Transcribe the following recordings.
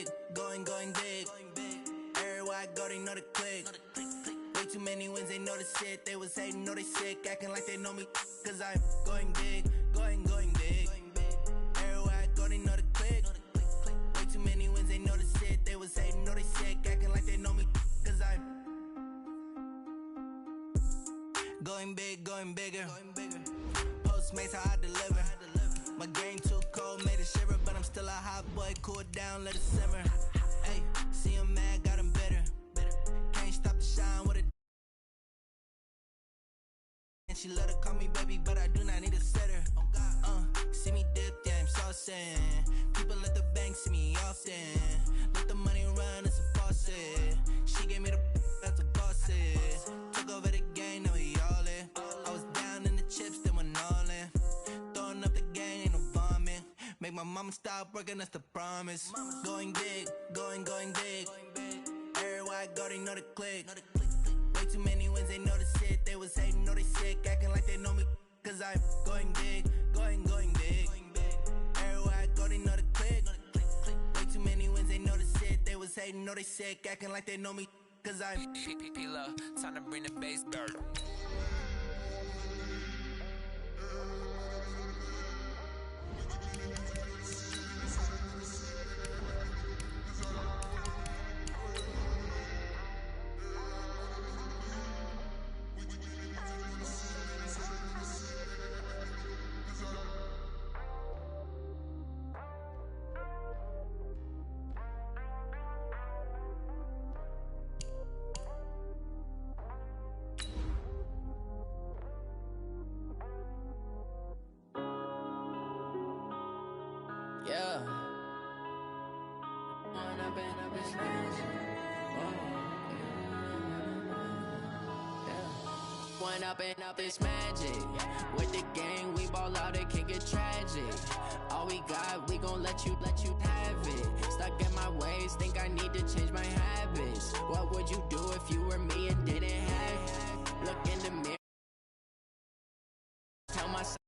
big, going big. Everywhere I go, they know the click. Way too many wins, they know the shit. They was hating, know they sick, acting like they know me. Cause I'm going big, going big. Everywhere I go, they know the click. Way too many wins, they know the shit. They was hating, know they sick, acting like they know me. Cause I'm going big, going bigger. Postmates, how I deliver. My game too cold, made it shiver, but I'm still a hot boy. Cool down, let it simmer. Hey, see him mad, got him bitter. Can't stop the shine with it. And she love to call me baby, but I do not need a sitter. See me dip, yeah, I'm saucing. People at the bank see me often. Let the money run, it's a faucet. She gave me the that's a faucet. Took over the game, now we all in. I was down in the chips, then went all in. Throwing up the gang, ain't no vomit. Make my mama stop working, that's the promise. Going big, going big. Everywhere I go, they know the click. Way too many wins, they know the shit. They was hating, know they sick, acting like they know me. Cause I'm going big, going big. Everywhere I go, they know the click. Way too many wins, they know the shit. They was hating, know they sick, acting like they know me. Cause I'm P-P-P-Love, time to bring the bass dirt. Yeah. One up and up is magic. With the gang, we ball out, it can get tragic. All we got, we gon' let you have it. Stuck in my ways, think I need to change my habits. What would you do if you were me and didn't have it? Look in the mirror, tell myself.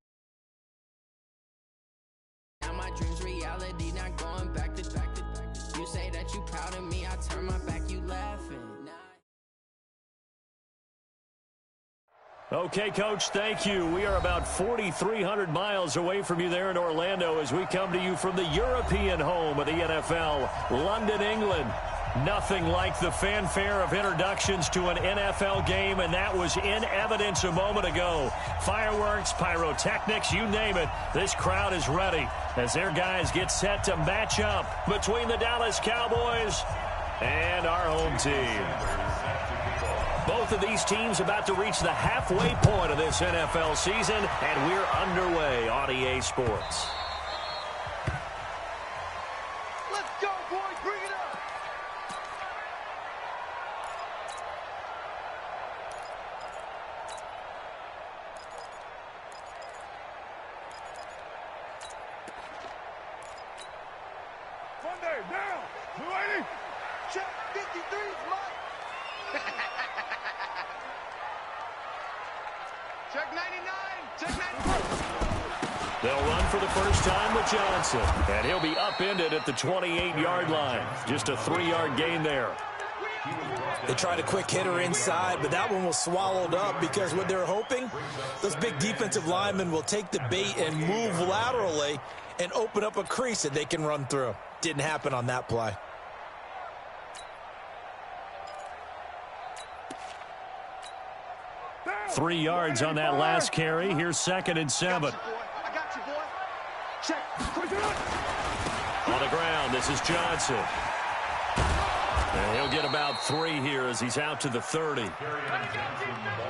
Now my dreams reality, not going back to. You say that you proud of me, I turn my back, you laughing. Okay, Coach, thank you. We are about 4,300 miles away from you there in Orlando as we come to you from the European home of the NFL, London, England. Nothing like the fanfare of introductions to an NFL game, and that was in evidence a moment ago. Fireworks, pyrotechnics, you name it. This crowd is ready as their guys get set to match up between the Dallas Cowboys and our home team. Both of these teams about to reach the halfway point of this NFL season, and we're underway on EA Sports. Let's go, boys. Bring it up. Monday, down. 280. Check 53 is mine. Check 99. Check 91. They'll run for the first time with Johnson, and he'll be upended at the 28-yard line. Just a 3-yard gain there. They tried a quick hitter inside, but that one was swallowed up because what they're hoping, those big defensive linemen will take the bait and move laterally and open up a crease that they can run through. Didn't happen on that play. Three yards on that last carry. Here's 2nd and 7. I got you, boy. Check. On the ground, this is Johnson. And he'll get about 3 here as he's out to the 30. And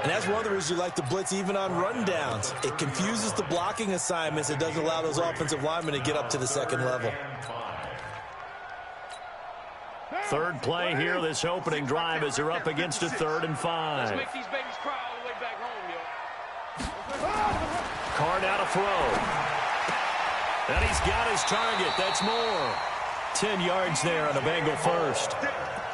that's one of the reasons you like to blitz even on rundowns. It confuses the blocking assignments. It doesn't allow those offensive linemen to get up to the second level. Third play here, this opening drive as they're up against a 3rd and 5. Let's make these babies cry all the way back home, yo. Card out a throw. And he's got his target. That's Moore. 10 yards there on a Bengal first.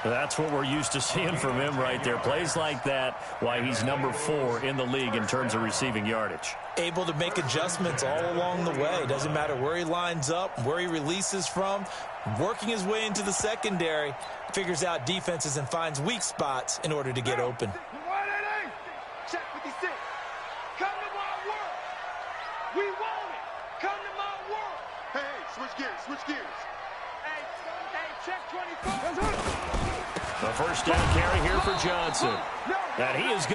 That's what we're used to seeing from him right there. Plays like that, why he's number 4 in the league in terms of receiving yardage. Able to make adjustments all along the way. Doesn't matter where he lines up, where he releases from. Working his way into the secondary, figures out defenses and finds weak spots in order to get open. Check 56. Come to my work. We want it. Come to my work. Hey, switch gears, switch gears. Hey, check 24. The first down carry here for Johnson. And he is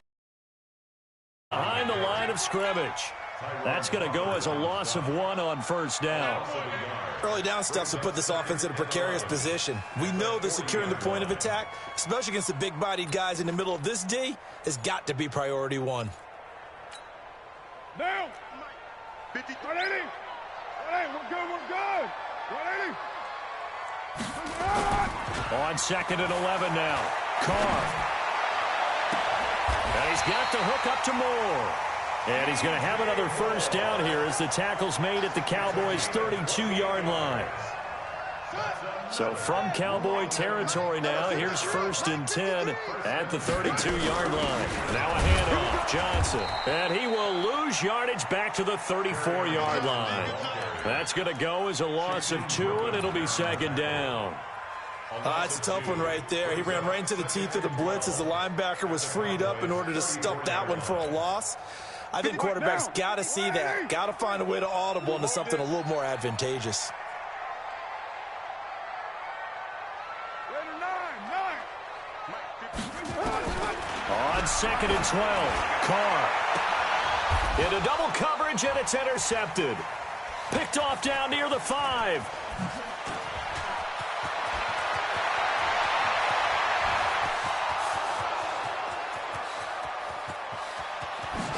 behind the line of scrimmage. That's going to go as a loss of 1 on first down. Early down stuff to put this offense in a precarious position. We know that securing the point of attack, especially against the big-bodied guys in the middle of this D, has got to be priority 1. Now. 50. 180. 180. We're good. We're good. 180. On 2nd and 11 now. Carr. And he's got the hook up to Moore. And he's going to have another first down here as the tackle's made at the Cowboys' 32-yard line. So from Cowboy territory now, here's 1st and 10 at the 32-yard line. Now a handoff, Johnson. And he will lose yardage back to the 34-yard line. That's going to go as a loss of 2, and it'll be 2nd down. It's a tough one right there. He ran right into the teeth of the blitz as the linebacker was freed up in order to stuff that one for a loss. I think quarterbacks got to see that. Got to find a way to audible into something a little more advantageous. On 2nd and 12, Carr. Into double coverage, and it's intercepted. Picked off down near the 5.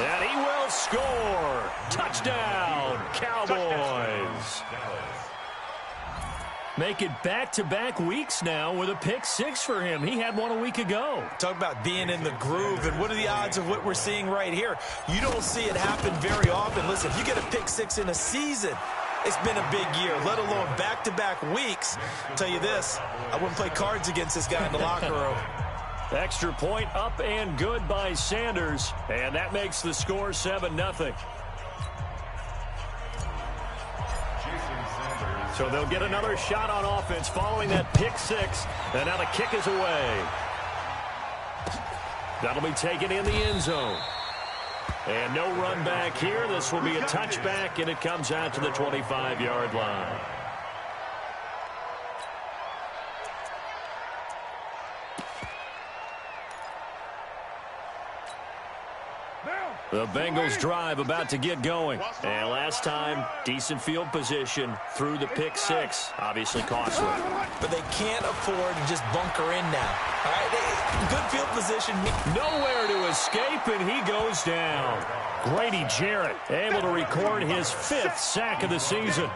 And he will score. Touchdown, Cowboys. Make it back-to-back weeks now with a pick 6 for him. He had one a week ago. Talk about being in the groove, and what are the odds of what we're seeing right here? You don't see it happen very often. Listen, if you get a pick 6 in a season, it's been a big year, let alone back-to-back weeks. I'll tell you this, I wouldn't play cards against this guy in the locker room. Extra point up and good by Sanders, and that makes the score 7-0. So they'll get another shot on offense following that pick 6, and now the kick is away. That'll be taken in the end zone. And no run back here. This will be a touchback, and it comes out to the 25-yard line. The Bengals drive about to get going. And last time, decent field position through the pick 6. Obviously costly. But they can't afford to just bunker in now. All right, good field position. Nowhere to escape, and he goes down. Grady Jarrett able to record his 5th sack of the season.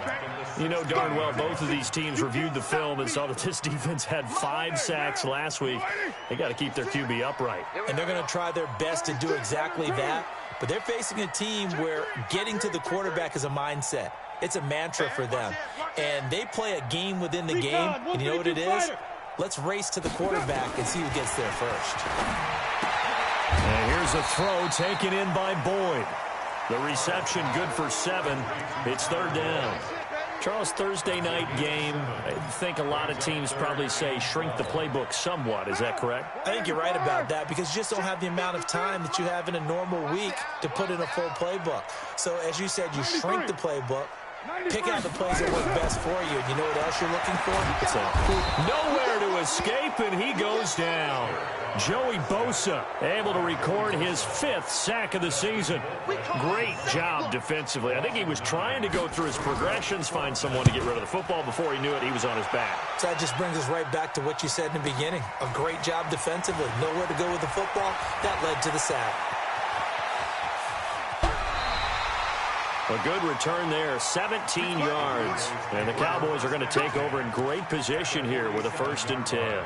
You know darn well both of these teams reviewed the film and saw that this defense had 5 sacks last week. They got to keep their QB upright. And they're going to try their best to do exactly that. But they're facing a team where getting to the quarterback is a mindset. It's a mantra for them. And they play a game within the game. And you know what it is? Let's race to the quarterback and see who gets there first. And here's a throw taken in by Boyd. The reception good for 7. It's 3rd down. Charles, Thursday night game, I think a lot of teams probably say shrink the playbook somewhat. Is that correct? I think you're right about that because you just don't have the amount of time that you have in a normal week to put in a full playbook. So, as you said, you shrink the playbook, pick out the plays that work best for you. You know what else you're looking for? Nowhere to escape, and he goes down. Joey Bosa able to record his 5th sack of the season. Great job defensively. I think he was trying to go through his progressions, find someone to get rid of the football. Before he knew it, he was on his back. So that just brings us right back to what you said in the beginning. A great job defensively. Nowhere to go with the football. That led to the sack. A good return there, 17 yards. And the Cowboys are going to take over in great position here with a 1st and 10.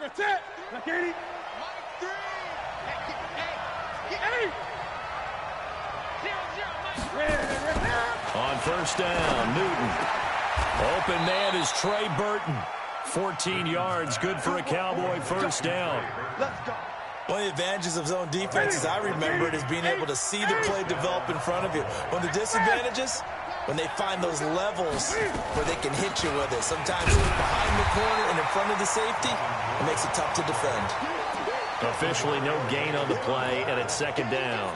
That's it. Look, Katie. Mike 3. Hey. 0-0, Mike. On first down, Newton. Open man is Trey Burton. 14 yards, good for a Cowboy first down. Let's go. One of the advantages of zone defense, as I remember it, is being able to see the play develop in front of you. One of the disadvantages, when they find those levels where they can hit you with it. Sometimes behind the corner and in front of the safety, it makes it tough to defend. Officially no gain on the play, and it's second down.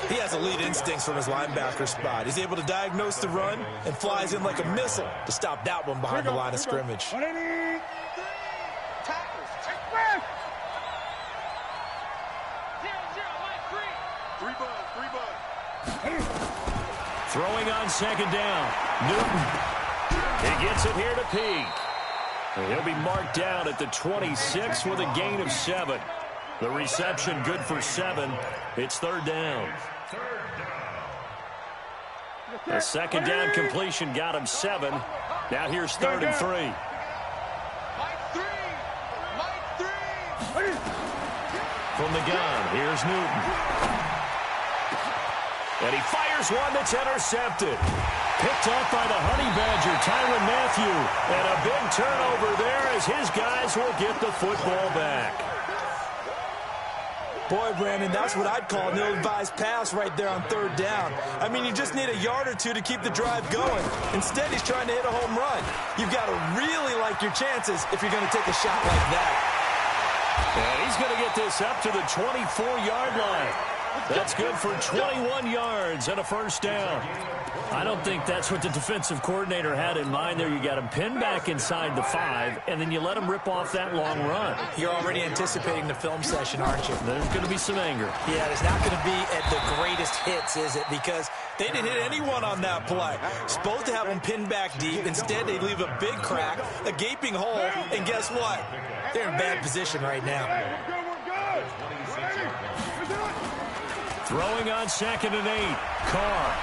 He has elite instincts from his linebacker spot. He's able to diagnose the run and flies in like a missile to stop that one behind the line of scrimmage. Throwing on second down. Newton. He gets it here to Peak. And he'll be marked down at the 26 with a gain of 7. The reception good for 7. It's third down. The second down completion got him 7. Now here's third and 3. Mike 3. From the gun, here's Newton. And he fires one that's intercepted. Picked up by the Honey Badger, Tyrann Mathieu. And a big turnover there as his guys will get the football back. Boy, Brandon, that's what I'd call an ill-advised pass right there on third down. I mean, you just need a yard or two to keep the drive going. Instead, he's trying to hit a home run. You've got to really like your chances if you're going to take a shot like that. And he's going to get this up to the 24-yard line. That's good for 21 yards and a first down. I don't think that's what the defensive coordinator had in mind there. You got him pinned back inside the 5, and then you let him rip off that long run. You're already anticipating the film session, aren't you? There's going to be some anger. Yeah, it's not going to be at the greatest hits, is it? Because they didn't hit anyone on that play. Supposed to have them pinned back deep. Instead, they leave a big crack, a gaping hole, and guess what? They're in bad position right now. Throwing on second and 8. Carr.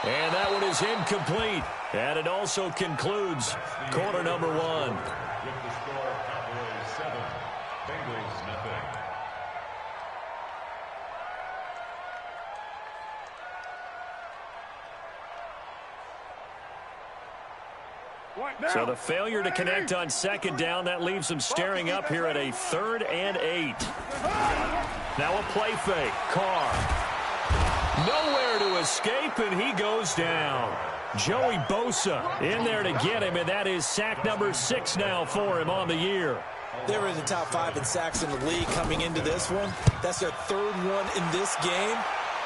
And that one is incomplete. And it also concludes quarter number 1. With the score, Cowboys 7, Bengals nothing. So the failure to connect on second down, that leaves them staring up here at a 3rd and 8. Now a play fake. Carr. Nowhere to escape, and he goes down. Joey Bosa in there to get him, and that is sack number 6 now for him on the year. They were in the top 5 in sacks in the league coming into this one. That's their 3rd one in this game.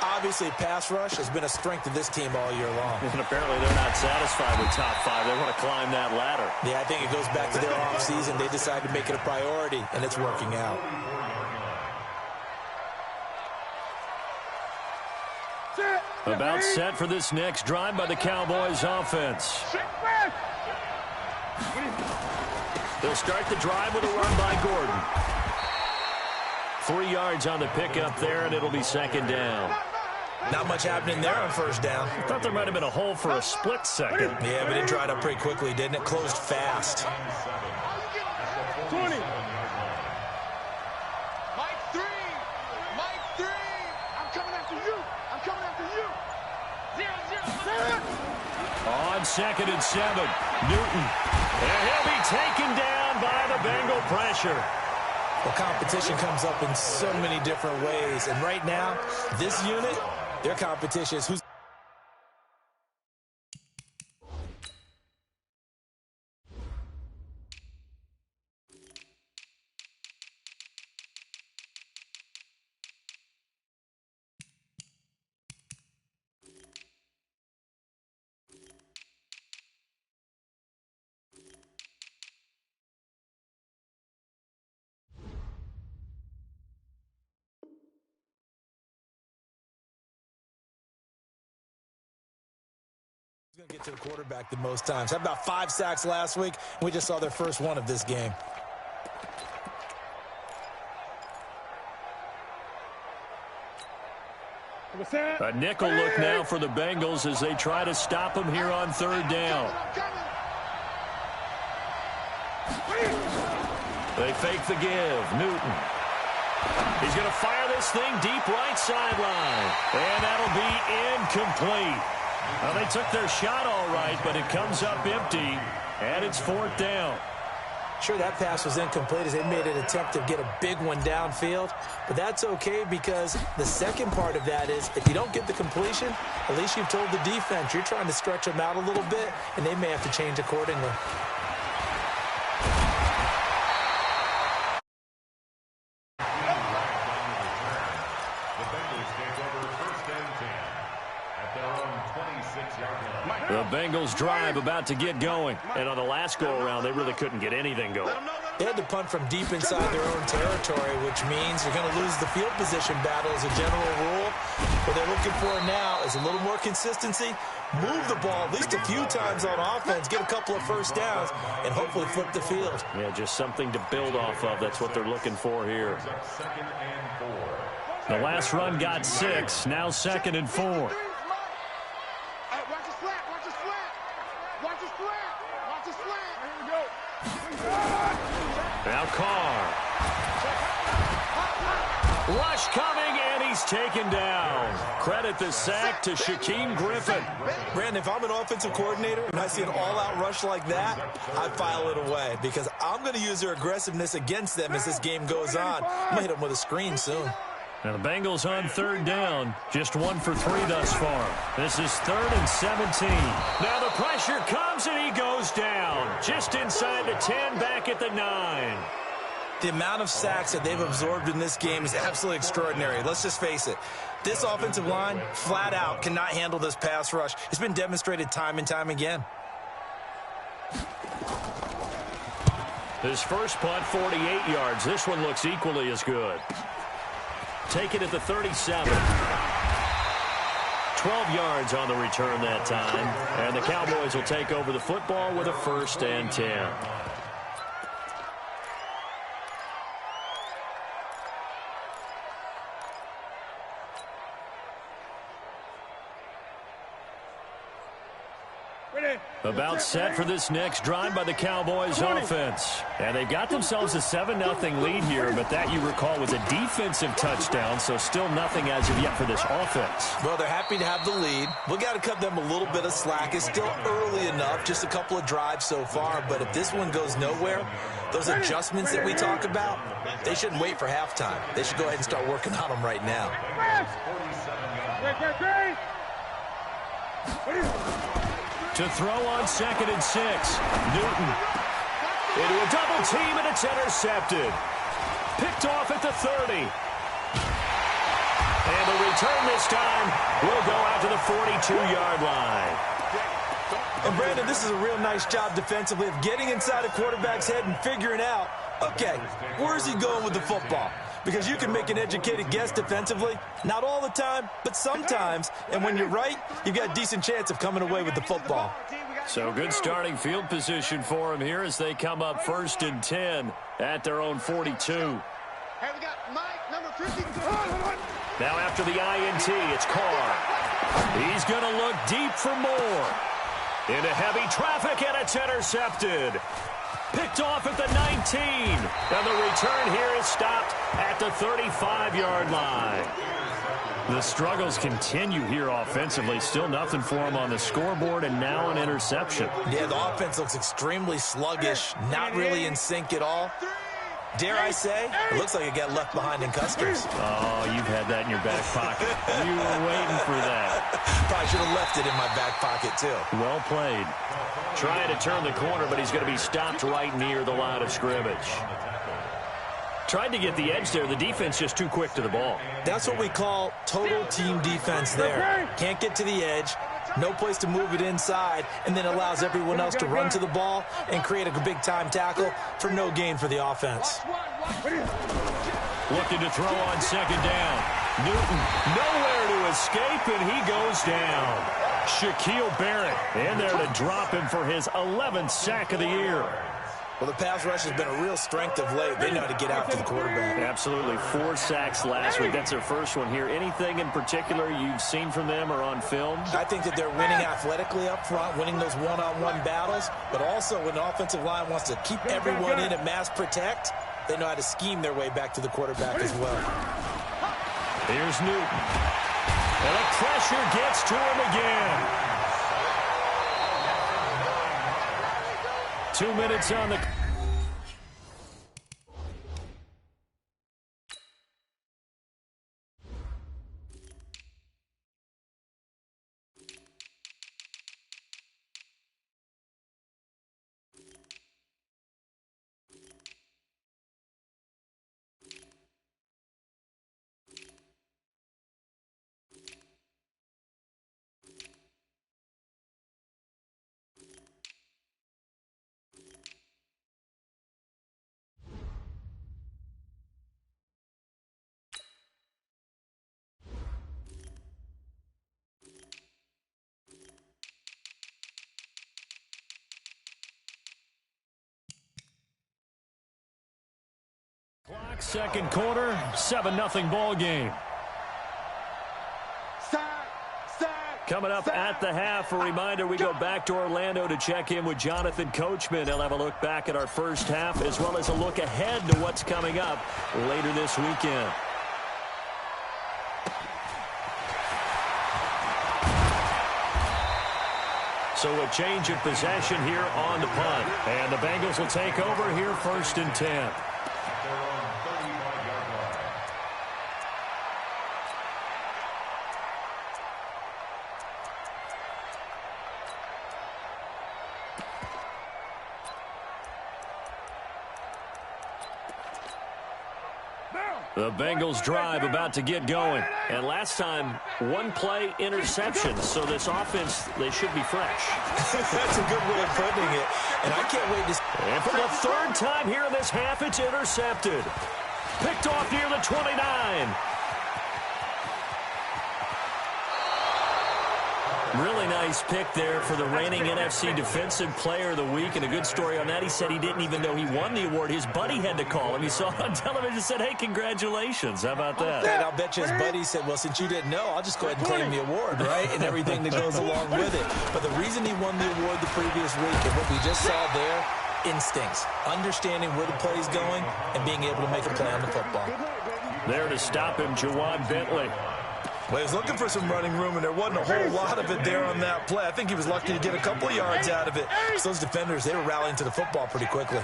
Obviously, pass rush has been a strength of this team all year long. And apparently they're not satisfied with top 5. They want to climb that ladder. Yeah, I think it goes back to their offseason. They decided to make it a priority, and it's working out. About set for this next drive by the Cowboys offense. They'll start the drive with a run by Gordon. 3 yards on the pickup there, and it'll be second down. Not much happening there on first down. I thought there might have been a hole for a split second. Yeah, but it dried up pretty quickly, didn't it? Closed fast. 20. Mike 3. Mike 3. I'm coming after you. I'm coming after you. 0-0. On second and 7, Newton. And he'll be taken down by the Bengal pressure. Well, competition comes up in so many different ways. And right now, this unit, their competition is who's going to get to the quarterback the most times. Had about 5 sacks last week, and we just saw their first one of this game. A nickel look now for the Bengals as they try to stop him here on third down. They fake the give. Newton. He's going to fire this thing deep right sideline. And that'll be incomplete. Well, they took their shot all right, but it comes up empty, and it's 4th down. Sure, that pass was incomplete as they made an attempt to get a big one downfield. But that's okay because the second part of that is if you don't get the completion, at least you've told the defense you're trying to stretch them out a little bit, and they may have to change accordingly. The Bengals drive about to get going. And on the last go-around, they really couldn't get anything going. They had to punt from deep inside their own territory, which means you're going to lose the field position battle as a general rule. What they're looking for now is a little more consistency, move the ball at least a few times on offense, get a couple of first downs, and hopefully flip the field. Yeah, just something to build off of. That's what they're looking for here. The last run got 6, now 2nd and 4. Now Carr. Rush coming, and he's taken down. Credit the sack to Shaquem Griffin. Brandon, if I'm an offensive coordinator and I see an all-out rush like that, I file it away because I'm going to use their aggressiveness against them as this game goes on. I'm going to hit them with a screen soon. Now the Bengals on 3rd down. Just 1 for 3 thus far. This is 3rd and 17. Now the pressure comes and he goes down. Just inside the 10, back at the 9. The amount of sacks that they've absorbed in this game is absolutely extraordinary. Let's just face it. This offensive line, flat out, cannot handle this pass rush. It's been demonstrated time and time again. His first punt, 48 yards. This one looks equally as good. Take it at the 37. 12 yards on the return that time. And the Cowboys will take over the football with a 1st and 10. About set for this next drive by the Cowboys offense. And they've got themselves a 7-0 lead here, but that, you recall, was a defensive touchdown, so still nothing as of yet for this offense. Well, they're happy to have the lead. We've got to cut them a little bit of slack. It's still early enough, just a couple of drives so far, but if this one goes nowhere, those adjustments that we talk about, they shouldn't wait for halftime. They should go ahead and start working on them right now. To throw on 2nd and 6. Newton into a double team, and it's intercepted. Picked off at the 30. And the return this time will go out to the 42-yard line. And, Brandon, this is a real nice job defensively of getting inside a quarterback's head and figuring out, okay, where's he going with the football? Because you can make an educated guess defensively. Not all the time, but sometimes. And when you're right, you've got a decent chance of coming away with the football. So good starting field position for him here as they come up 1st and 10 at their own 42. Hey, we got Mike, number 50. Now after the INT, it's Carr. He's going to look deep for more. Into heavy traffic, and it's intercepted. Picked off at the 19. And the return here is stopped at the 35-yard line. The struggles continue here offensively. Still nothing for them on the scoreboard, and now an interception. Yeah, the offense looks extremely sluggish, not really in sync at all. Dare I say, it looks like it got left behind in Custer's. Oh, you've had that in your back pocket. You were waiting for that. Probably should have left it in my back pocket, too. Well played. Trying to turn the corner, but he's going to be stopped right near the line of scrimmage. Tried to get the edge there. The defense just too quick to the ball. That's what we call total team defense there. Can't get to the edge, no place to move it inside, and then allows everyone else to run to the ball and create a big-time tackle for no gain for the offense. Looking to throw on 2nd down. Newton nowhere to escape, and he goes down. Shaquille Barrett in there to drop him for his 11th sack of the year. Well, the pass rush has been a real strength of late. They know how to get after the quarterback. Absolutely. 4 sacks last week. That's their first one here. Anything in particular you've seen from them or on film? I think that they're winning athletically up front, winning those one-on-one battles, but also when the offensive line wants to keep everyone in and mass protect, they know how to scheme their way back to the quarterback as well. Here's Newton. And the pressure gets to him again. 2 minutes on the... Clock, second quarter, 7-0 ball game. Coming up at the half, a reminder, we go back to Orlando to check in with Jonathan Coachman. He'll have a look back at our first half as well as a look ahead to what's coming up later this weekend. So a change of possession here on the punt. And the Bengals will take over here 1st and 10. The Bengals drive about to get going. And last time, 1-play interception. So this offense, they should be fresh. That's a good way of putting it. And I can't wait to... And for the 3rd time here in this half, it's intercepted. Picked off near the 29. Really nice pick there for the reigning NFC Defensive Player of the Week. And a good story on that. He said he didn't even know he won the award. His buddy had to call him. He saw it on television and said, hey, congratulations. How about that? And I'll bet you his buddy said, well, since you didn't know, I'll just go ahead and claim the award, right? And everything that goes along with it. But the reason he won the award the previous week and what we just saw there, instincts, understanding where the play is going and being able to make a play on the football. There to stop him, Ja'Wan Bentley. Well, he was looking for some running room, and there wasn't a whole lot of it there on that play. I think he was lucky to get a couple of yards out of it. So those defenders, they were rallying to the football pretty quickly.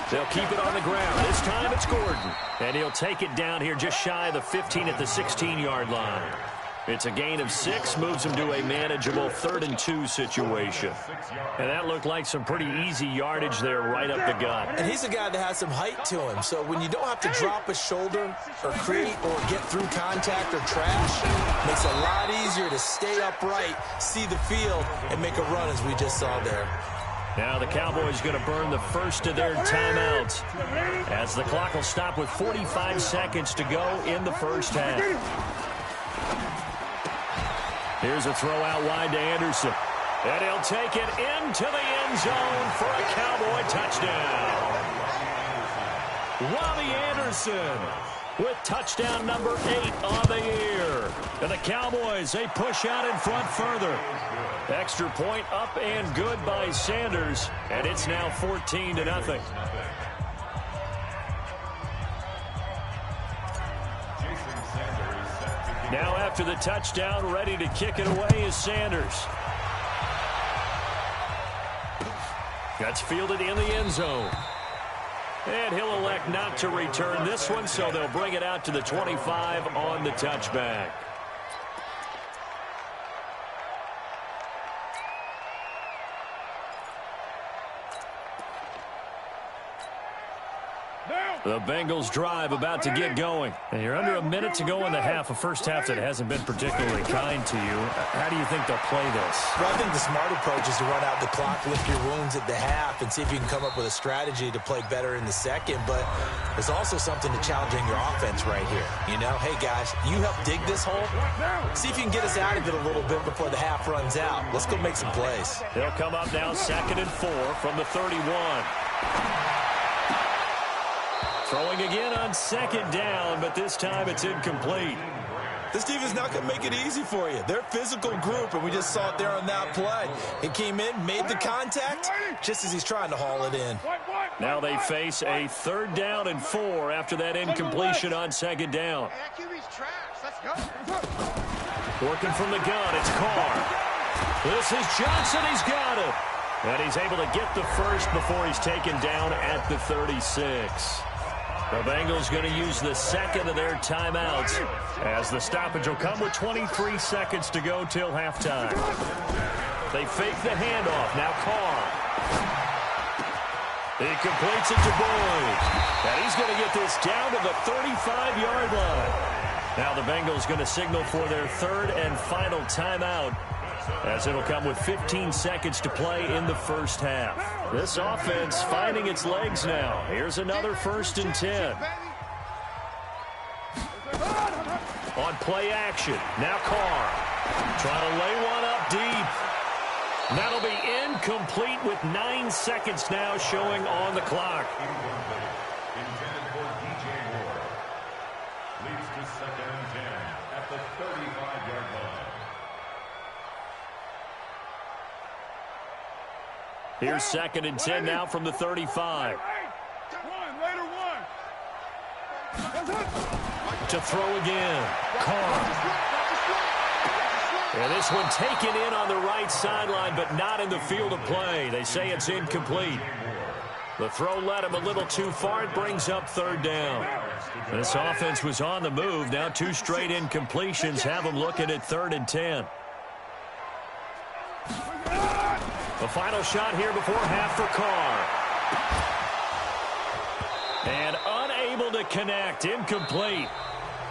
They'll keep it on the ground. This time it's Gordon. And he'll take it down here just shy of the 15 at the 16-yard line. It's a gain of 6, moves him to a manageable 3rd and 2 situation. And that looked like some pretty easy yardage there right up the gut. And he's a guy that has some height to him. So when you don't have to drop a shoulder or create or get through contact or trash, it makes it a lot easier to stay upright, see the field, and make a run as we just saw there. Now the Cowboys going to burn the first of their timeouts as the clock will stop with 45 seconds to go in the first half. Here's a throw out wide to Anderson. And he'll take it into the end zone for a Cowboy touchdown. Robbie Anderson with touchdown number 8 on the year. And the Cowboys, they push out in front further. Extra point up and good by Sanders. And it's now 14-0. Now after the touchdown, ready to kick it away is Sanders. That's fielded in the end zone. And he'll elect not to return this one, so they'll bring it out to the 25 on the touchback. The Bengals drive about to get going. And you're under a minute to go in the half, a first half that hasn't been particularly kind to you. How do you think they'll play this? Well, I think the smart approach is to run out the clock, lick your wounds at the half, and see if you can come up with a strategy to play better in the second. But there's also something to challenging your offense right here. You know, hey, guys, you help dig this hole. See if you can get us out of it a little bit before the half runs out. Let's go make some plays. They'll come up now 2nd and 4 from the 31. Throwing again on 2nd down, but this time it's incomplete. This defense is not going to make it easy for you. They're a physical group, and we just saw it there on that play. He came in, made the contact, just as he's trying to haul it in. Now they face a 3rd down and 4 after that incompletion on 2nd down. Working from the gun, it's Carr. This is Johnson, he's got it. And he's able to get the first before he's taken down at the 36. The Bengals going to use the 2nd of their timeouts as the stoppage will come with 23 seconds to go till halftime. They fake the handoff. Now Carr. He completes it to Boyd. And he's going to get this down to the 35-yard line. Now the Bengals going to signal for their 3rd and final timeout, as it'll come with 15 seconds to play in the first half. This offense finding its legs now. Here's another 1st and 10. On play action. Now Carr. Trying to lay one up deep. That'll be incomplete with 9 seconds now showing on the clock. Intended for DJ Ward. Leads to 2nd and 10 at the 35-yard line. Here's 2nd and 10 now from the 35. To throw again. Carr. And this one taken in on the right sideline, but not in the field of play. They say it's incomplete. The throw led him a little too far. It brings up 3rd down. This offense was on the move. Now 2 straight incompletions have them looking at 3rd and 10. The final shot here before half for Carr. And unable to connect. Incomplete.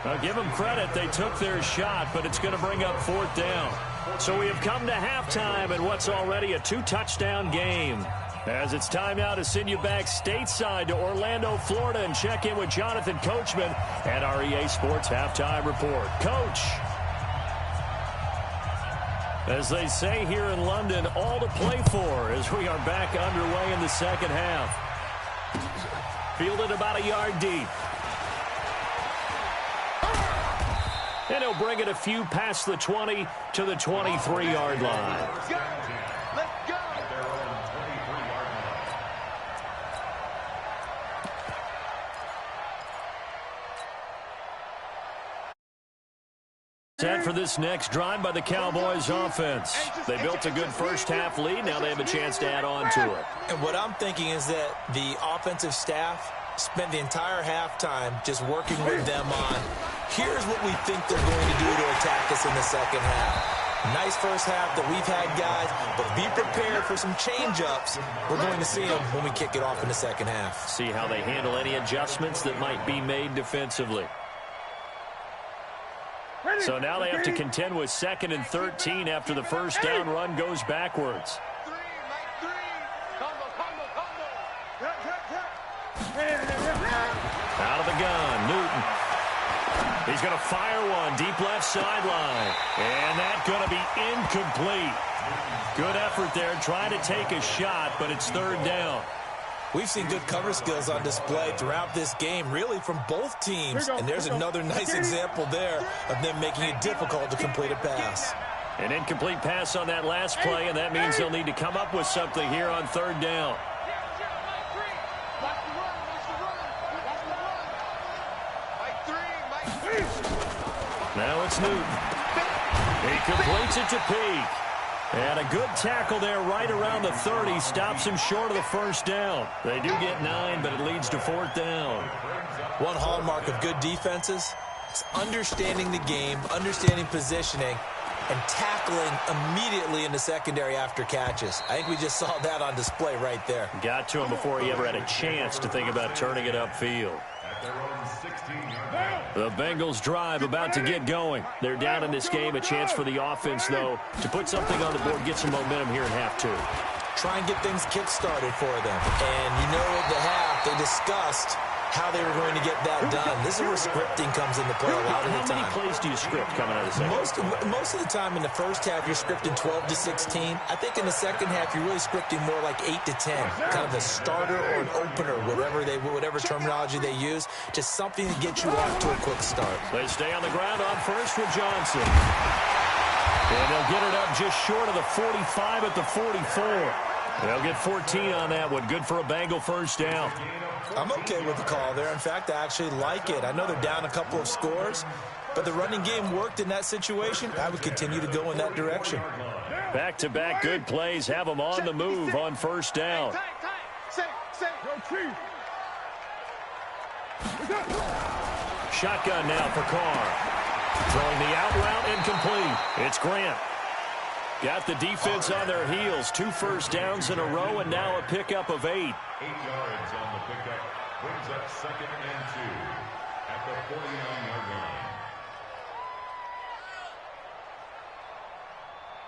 Now give them credit. They took their shot, but it's going to bring up 4th down. So we have come to halftime in what's already a 2-touchdown game. As it's time now to send you back stateside to Orlando, Florida, and check in with Jonathan Coachman at our EA Sports Halftime Report. Coach. As they say here in London, all to play for as we are back underway in the second half. Fielded about a yard deep. And he'll bring it a few past the 20 to the 23-yard line. Set for this next drive by the Cowboys offense. They built a good first half lead. Now they have a chance to add on to it. And what I'm thinking is that the offensive staff spent the entire halftime just working with them on, here's what we think they're going to do to attack us in the second half. Nice first half that we've had, guys, but be prepared for some change-ups. We're going to see them when we kick it off in the second half. See how they handle any adjustments that might be made defensively. So now they have to contend with 2nd and 13 after the first down run goes backwards. Out of the gun, Newton. He's going to fire one deep left sideline. And that's going to be incomplete. Good effort there trying to take a shot, but it's 3rd down. We've seen good cover skills on display throughout this game, really from both teams. And there's another nice example there of them making it difficult to complete a pass. An incomplete pass on that last play, and that means they'll need to come up with something here on 3rd down. Now it's Newton. He completes it to Peak. And a good tackle there right around the 30. Stops him short of the first down. They do get 9, but it leads to 4th down. One hallmark of good defenses is understanding the game, understanding positioning, and tackling immediately in the secondary after catches. I think we just saw that on display right there. Got to him before he ever had a chance to think about turning it upfield. The Bengals drive about to get going. They're down in this game. A chance for the offense, though, to put something on the board, get some momentum here in half two. Try and get things kick-started for them. And you know at the half, they discussed how they were going to get that done. This is where scripting comes into play a lot of the time. How many plays do you script coming out of the second? Most of the time in the first half, you're scripting 12 to 16. I think in the second half, you're really scripting more like 8 to 10. Kind of a starter or an opener, whatever terminology they use. Just something to get you off to a quick start. They stay on the ground on first with Johnson. And they'll get it up just short of the 45 at the 44. They'll get 14 on that one. Good for a Bengal first down. I'm okay with the call there. In fact, I actually like it. I know they're down a couple of scores, but the running game worked in that situation. I would continue to go in that direction. Back-to-back good plays have them on the move on first down. Shotgun now for Carr. Throwing the out route incomplete. It's Grant. Got the defense on their heels. 2 first downs in a row, and now a pickup of 8. 8 yards on the pickup. Brings up 2nd and 2 at the 49-yard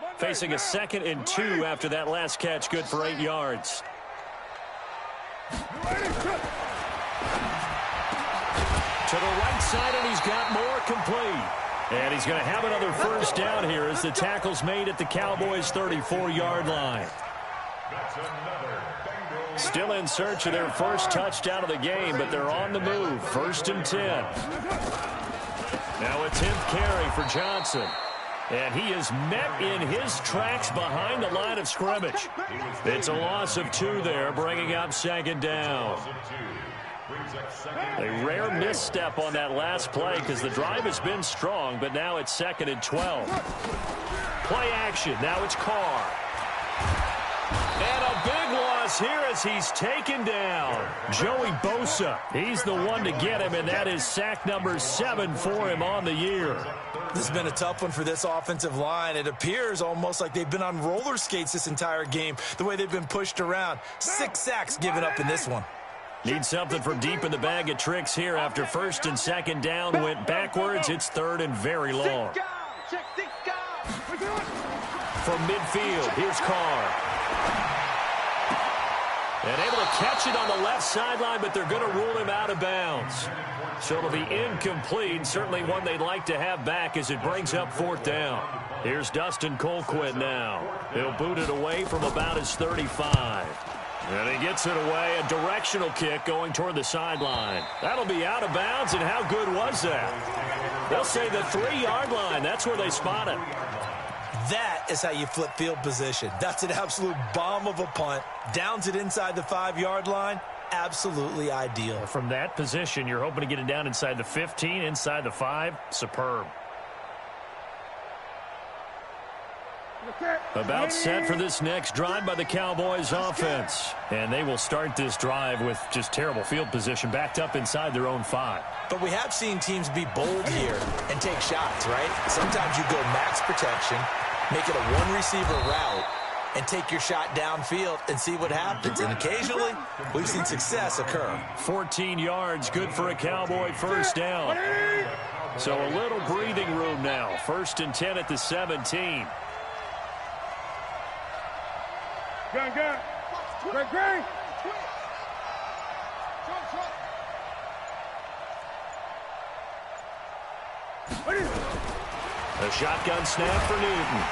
line. Facing a 2nd and 2 after that last catch. Good for 8 yards. To the right side, and he's got more complete. And he's going to have another first down here as the tackle's made at the Cowboys' 34-yard line. Still in search of their first touchdown of the game, but they're on the move. 1st and 10. Now a 10th carry for Johnson. And he is met in his tracks behind the line of scrimmage. It's a loss of 2 there, bringing up 2nd down. A rare misstep on that last play because the drive has been strong, but now it's 2nd and 12. Play action. Now it's Carr. And a big loss here as he's taken down. Joey Bosa. He's the one to get him, and that is sack number 7 for him on the year. This has been a tough one for this offensive line. It appears almost like they've been on roller skates this entire game, the way they've been pushed around. 6 sacks given up in this one. Need something from deep in the bag of tricks here after 1st and 2nd down went backwards. It's 3rd and very long. From midfield, here's Carr. And able to catch it on the left sideline, but they're going to rule him out of bounds. So it'll be incomplete, certainly one they'd like to have back as it brings up 4th down. Here's Dustin Colquitt now. He'll boot it away from about his 35. And he gets it away, a directional kick going toward the sideline. That'll be out of bounds, and how good was that? They'll say the 3-yard line. That's where they spot it. That is how you flip field position. That's an absolute bomb of a punt. Downs it inside the 5-yard line. Absolutely ideal. From that position, you're hoping to get it down inside the 15, inside the 5. Superb. About set for this next drive by the Cowboys offense. And they will start this drive with just terrible field position backed up inside their own 5. But we have seen teams be bold here and take shots, right? Sometimes you go max protection, make it a 1-receiver route, and take your shot downfield and see what happens. And occasionally, we've seen success occur. 14 yards, good for a Cowboy first down. So a little breathing room now. 1st and 10 at the 17. Gun. Great. A shotgun snap for Newton.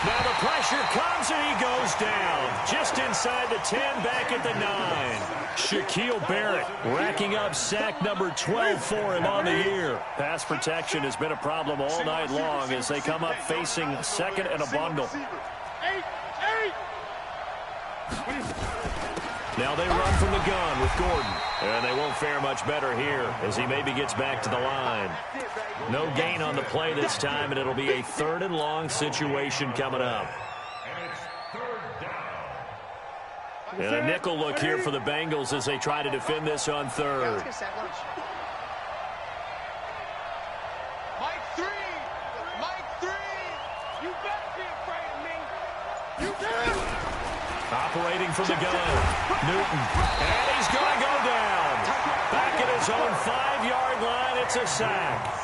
Now the pressure comes and he goes down. Just inside the 10, back at the 9. Shaquille Barrett racking up sack number 12 for him on the year. Pass protection has been a problem all night long as they come up facing 2nd and a bundle. Now they run from the gun with Gordon. And they won't fare much better here as he maybe gets back to the line. No gain on the play this time, and it'll be a 3rd and long situation coming up. And a nickel look here for the Bengals as they try to defend this on 3rd. Operating from the gun. Newton. And he's going to go down. Back at his own 5-yard line. It's a sack.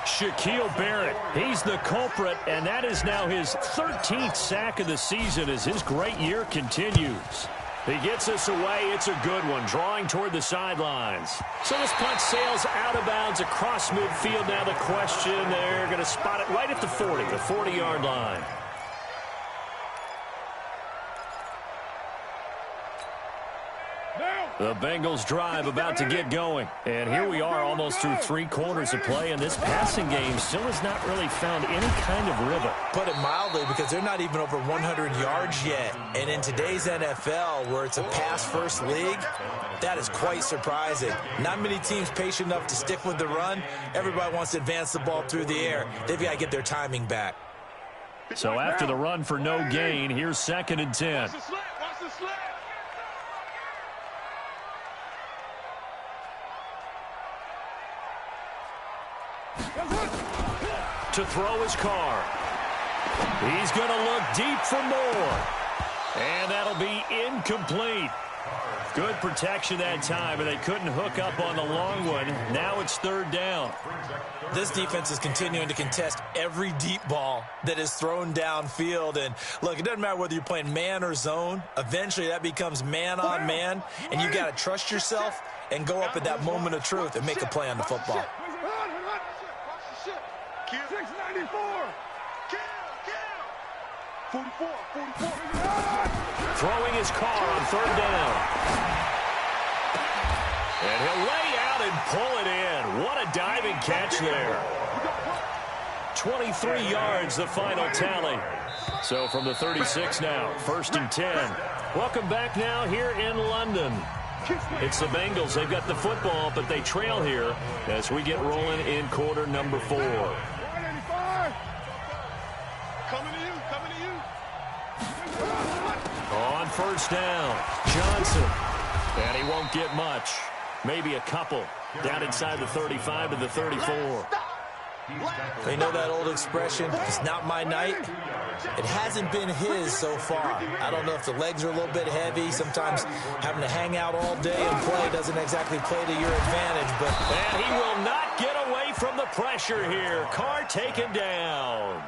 Shaquille Barrett, he's the culprit, and that is now his 13th sack of the season as his great year continues. He gets us away. It's a good one, drawing toward the sidelines. So this punt sails out of bounds across midfield. Now the question, they're going to spot it right at the 40, the 40-yard line. The Bengals drive about to get going. And here we are almost through 3 quarters of play, and this passing game still has not really found any kind of rhythm. Put it mildly, because they're not even over 100 yards yet. And in today's NFL, where it's a pass-first league, that is quite surprising. Not many teams patient enough to stick with the run. Everybody wants to advance the ball through the air. They've got to get their timing back. So after the run for no gain, here's 2nd and 10. Watch the slip. To throw his car. He's going to look deep for more. And that'll be incomplete. Good protection that time, and they couldn't hook up on the long one. Now it's 3rd down. This defense is continuing to contest every deep ball that is thrown downfield. And, look, it doesn't matter whether you're playing man or zone. Eventually that becomes man-on-man, and you've got to trust yourself and go up at that moment of truth and make a play on the football. 694. 44. Throwing his car on 3rd down. And he'll lay out and pull it in. What a diving catch there. 23 yards, the final tally. So from the 36 now, 1st and 10. Welcome back now here in London. It's the Bengals. They've got the football, but they trail here as we get rolling in quarter number 4. 185. Coming to you. On 1st down, Johnson. And he won't get much. Maybe a couple. Down inside the 35 to the 34. They know that old expression, it's not my night. It hasn't been his so far. I don't know if the legs are a little bit heavy. Sometimes having to hang out all day and play doesn't exactly play to your advantage. But And he will not get away from the pressure here. Carr taken down.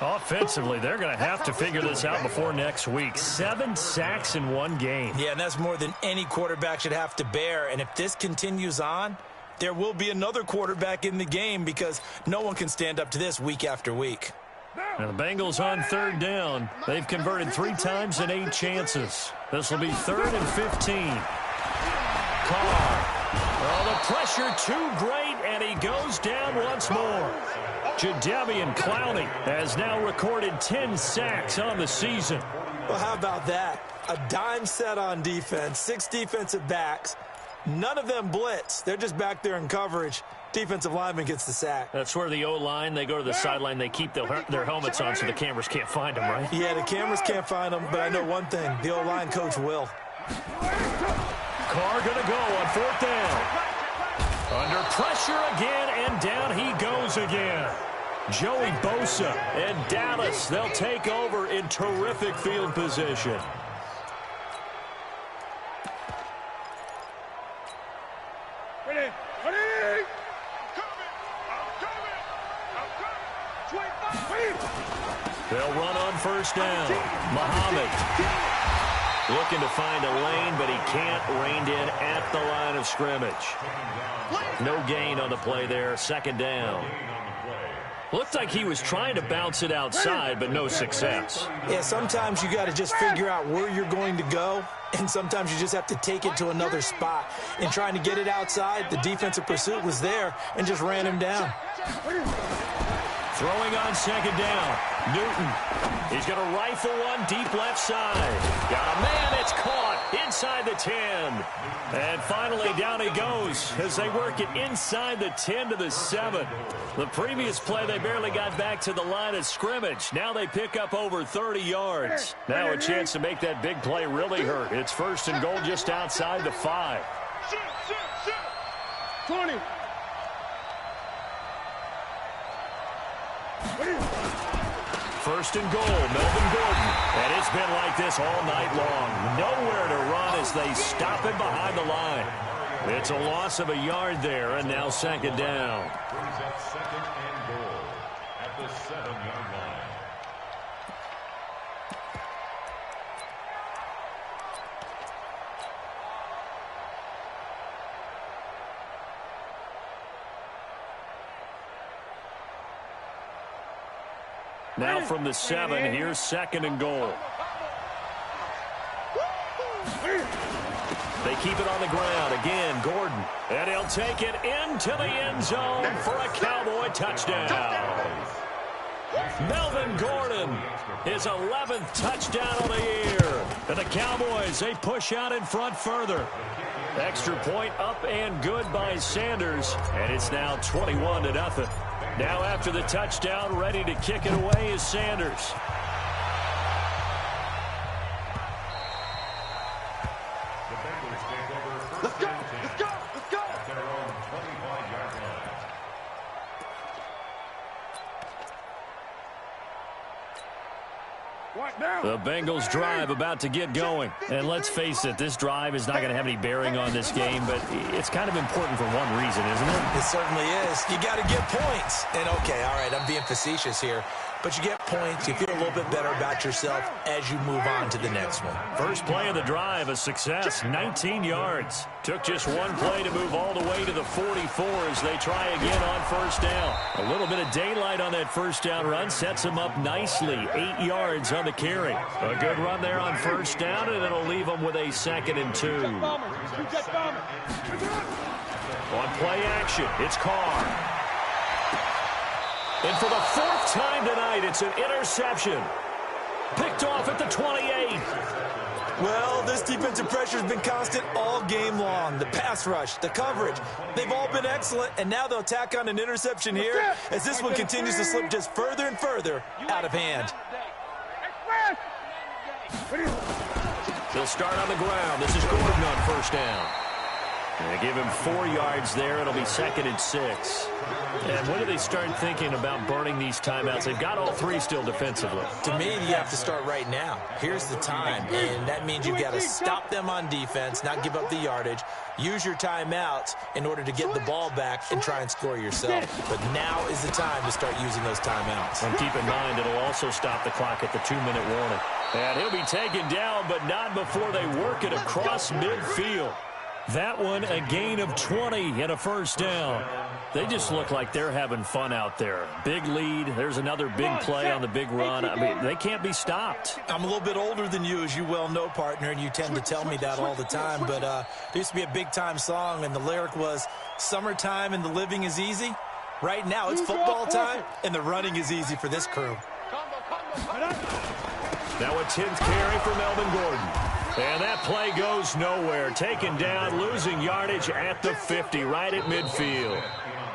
Offensively, they're going to have to figure this out before next week. 7 sacks in 1 game. yeah, and that's more than any quarterback should have to bear. And if this continues on, there will be another quarterback in the game because no one can stand up to this week after week. And the Bengals on 3rd down. They've converted 3 times in 8 chances. This will be 3rd and 15. Carr. Oh, the pressure too great, and he goes down once more. Jadeveon Clowney has now recorded 10 sacks on the season. Well, how about that? A dime set on defense, 6 defensive backs. None of them blitz. They're just back there in coverage. Defensive lineman gets the sack. That's where the O-line, they go to the sideline, they keep their helmets on so the cameras can't find them, right? Yeah, the cameras can't find them, but I know one thing. The O-line coach will. Carr going to go on 4th down. Under pressure again, and down he goes again. Joey Bosa and Dallas, they'll take over in terrific field position. Ready. They'll run on 1st down. Muhammad looking to find a lane, but he can't. Reined in at the line of scrimmage. No gain on the play there. 2nd down. Looked like he was trying to bounce it outside, but no success. Yeah, sometimes you got to just figure out where you're going to go, and sometimes you just have to take it to another spot. In trying to get it outside, the defensive pursuit was there and just ran him down. Throwing on 2nd down. Newton. He's going to rifle one deep left side. Got a man. It's caught inside the 10. And finally down he goes as they work it inside the 10 to the 7. The previous play, they barely got back to the line of scrimmage. Now they pick up over 30 yards. Now a chance to make that big play really hurt. It's 1st and goal just outside the 5. 20. first and goal, Melvin Gordon. And it's been like this all night long. Nowhere to run as they stop him behind the line. It's a loss of a yard there, and now second down. Brings up second and goal at the 7-yard line. Now from the 7, here's second and goal. They keep it on the ground. Again, Gordon. And he'll take it into the end zone for a Cowboy touchdown. Melvin Gordon, his 11th touchdown of the year. And the Cowboys, they push out in front further. Extra point up and good by Sanders. And it's now 21-0. Now after the touchdown, ready to kick it away is Sanders. Let's go! Let's go! Let's go! At their own 25-yard line. The Bengals drive about to get going. And let's face it, this drive is not going to have any bearing on this game, but it's kind of important for one reason, isn't it? It certainly is. You got to get points. And, okay, all right, I'm being facetious here. But you get points, you feel a little bit better about yourself as you move on to the next one. First play of the drive, a success, 19 yards. Took just one play to move all the way to the 44 as they try again on first down. A little bit of daylight on that first down run sets them up nicely. 8 yards on the carry. A good run there on first down, and it'll leave them with a 2nd and 2. On play action, it's Carr. And for the 4th time tonight, it's an interception. Picked off at the 28. Well, this defensive pressure has been constant all game long. The pass rush, the coverage, they've all been excellent, and now they'll tack on an interception here as this one continues to slip just further and further out of hand. They'll start on the ground. This is Gordon on first down. And they give him 4 yards there. It'll be 2nd and 6. And when do they start thinking about burning these timeouts? They've got all 3 still defensively. To me, you have to start right now. Here's the time, and that means you've got to stop them on defense, not give up the yardage, use your timeouts in order to get the ball back and try and score yourself. But now is the time to start using those timeouts. And keep in mind, it'll also stop the clock at the 2-minute warning. And he'll be taken down, but not before they work it across midfield. That one, a gain of 20 and a first down. They just look like they're having fun out there. Big lead. There's another big play on the big run. I mean, they can't be stopped. I'm a little bit older than you, as you well know, partner, and you tend to tell me that all the time. But there used to be a big-time song, and the lyric was, "Summertime and the living is easy." Right now, it's football time, and the running is easy for this crew. Now a 10th carry for Melvin Gordon. And that play goes nowhere. Taken down, losing yardage at the 50, right at midfield.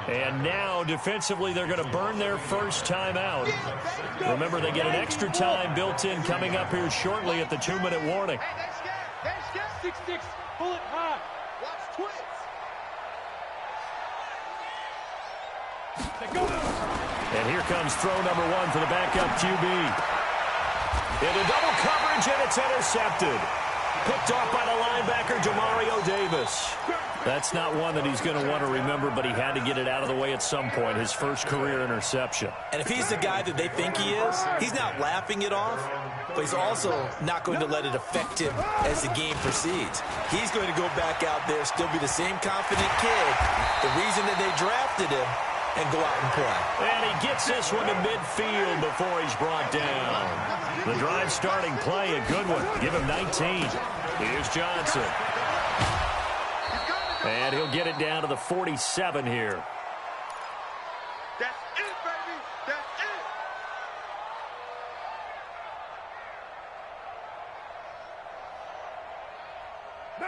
And now, defensively, they're going to burn their first time out. Remember, they get an extra time built in coming up here shortly at the 2-minute warning. Six, bullet high. Watch twins. And here comes throw number 1 for the backup QB. Into double coverage, and it's intercepted. Picked off by the linebacker, Demario Davis. That's not one that he's going to want to remember, but he had to get it out of the way at some point, his first career interception. And if he's the guy that they think he is, he's not laughing it off, but he's also not going to let it affect him as the game proceeds. He's going to go back out there, still be the same confident kid, the reason that they drafted him, and go out and play. And he gets this one to midfield before he's brought down. The drive starting play, a good one. Give him 19. Here's Johnson. And he'll get it down to the 47 here. That's it, baby. That's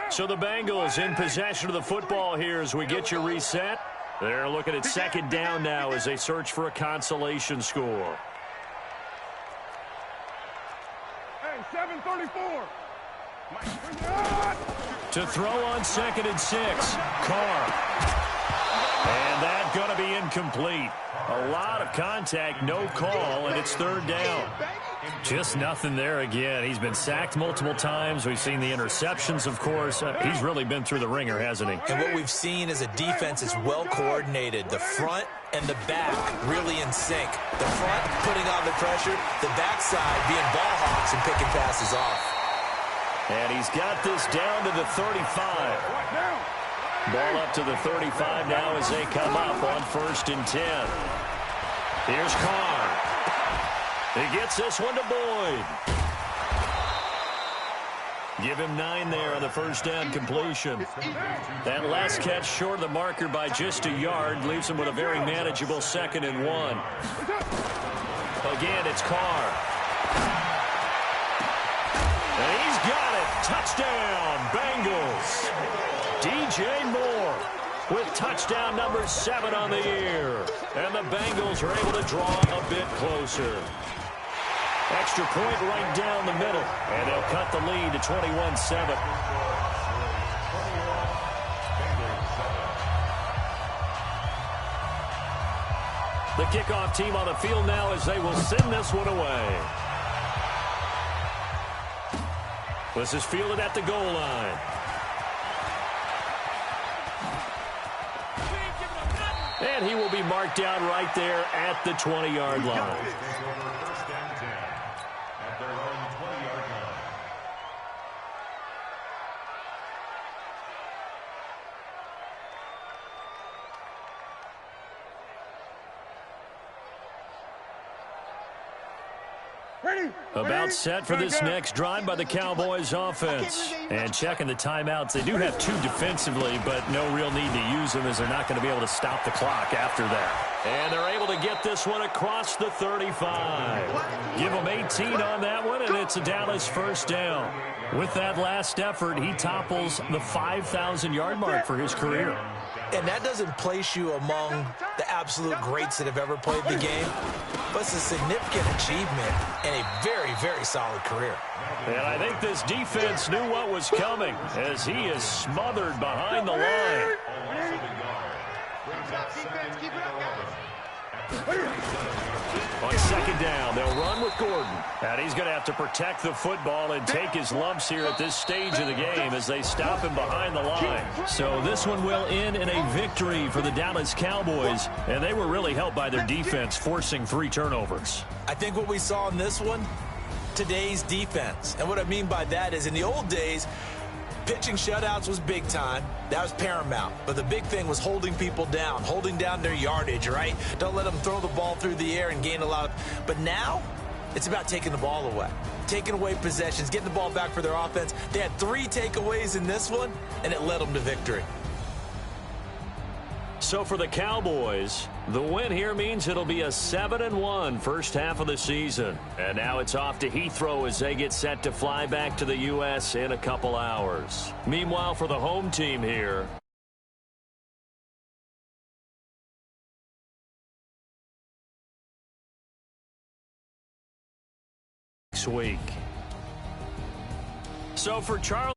it. So the Bengals in possession of the football here as we get you reset. They're looking at second down now as they search for a consolation score. Hey, 7:34. To throw on 2nd and 6. Carr. And that's going to be incomplete. A lot of contact, no call, and it's third down. Just nothing there again. He's been sacked multiple times. We've seen the interceptions, of course. He's really been through the ringer, hasn't he? And what we've seen is a defense is well coordinated. The front and the back really in sync. The front putting on the pressure, the backside being ball hawks and picking passes off. And he's got this down to the 35. Ball up to the 35 now as they come up on 1st and 10. Here's Carr. He gets this one to Boyd. Give him 9 there on the first down completion. That last catch short of the marker by just a yard leaves him with a very manageable 2nd and 1. Again, it's Carr. And he's got it. Touchdown, Bengals. DJ Moore with touchdown number 7 on the year. And the Bengals are able to draw a bit closer. Extra point right down the middle. And they'll cut the lead to 21-7. The kickoff team on the field now as they will send this one away. This is fielded at the goal line. And he will be marked down right there at the 20-yard line. First and 10 at their own 20-yard line. About set for this next drive by the Cowboys offense. And checking the timeouts. They do have 2 defensively, but no real need to use them as they're not going to be able to stop the clock after that. And they're able to get this one across the 35. Give them 18 on that one, and it's a Dallas first down. With that last effort, he topples the 5,000-yard mark for his career. And that doesn't place you among the absolute greats that have ever played the game, but it's a significant achievement and a very, very solid career. And I think this defense knew what was coming as he is smothered behind the line. On 2nd down, they'll run with Gordon. And he's going to have to protect the football and take his lumps here at this stage of the game as they stop him behind the line. So this one will end in a victory for the Dallas Cowboys. And they were really helped by their defense, forcing 3 turnovers. I think what we saw in this one, today's defense. And what I mean by that is in the old days, pitching shutouts was big time. That was paramount. But the big thing was holding people down, holding down their yardage, right? Don't let them throw the ball through the air and gain a lot of... But now, it's about taking the ball away. Taking away possessions, getting the ball back for their offense. They had 3 takeaways in this one, and it led them to victory. So for the Cowboys, the win here means it'll be a 7-1 first half of the season. And now it's off to Heathrow as they get set to fly back to the U.S. in a couple hours. Meanwhile, for the home team here, next week. So for Charles.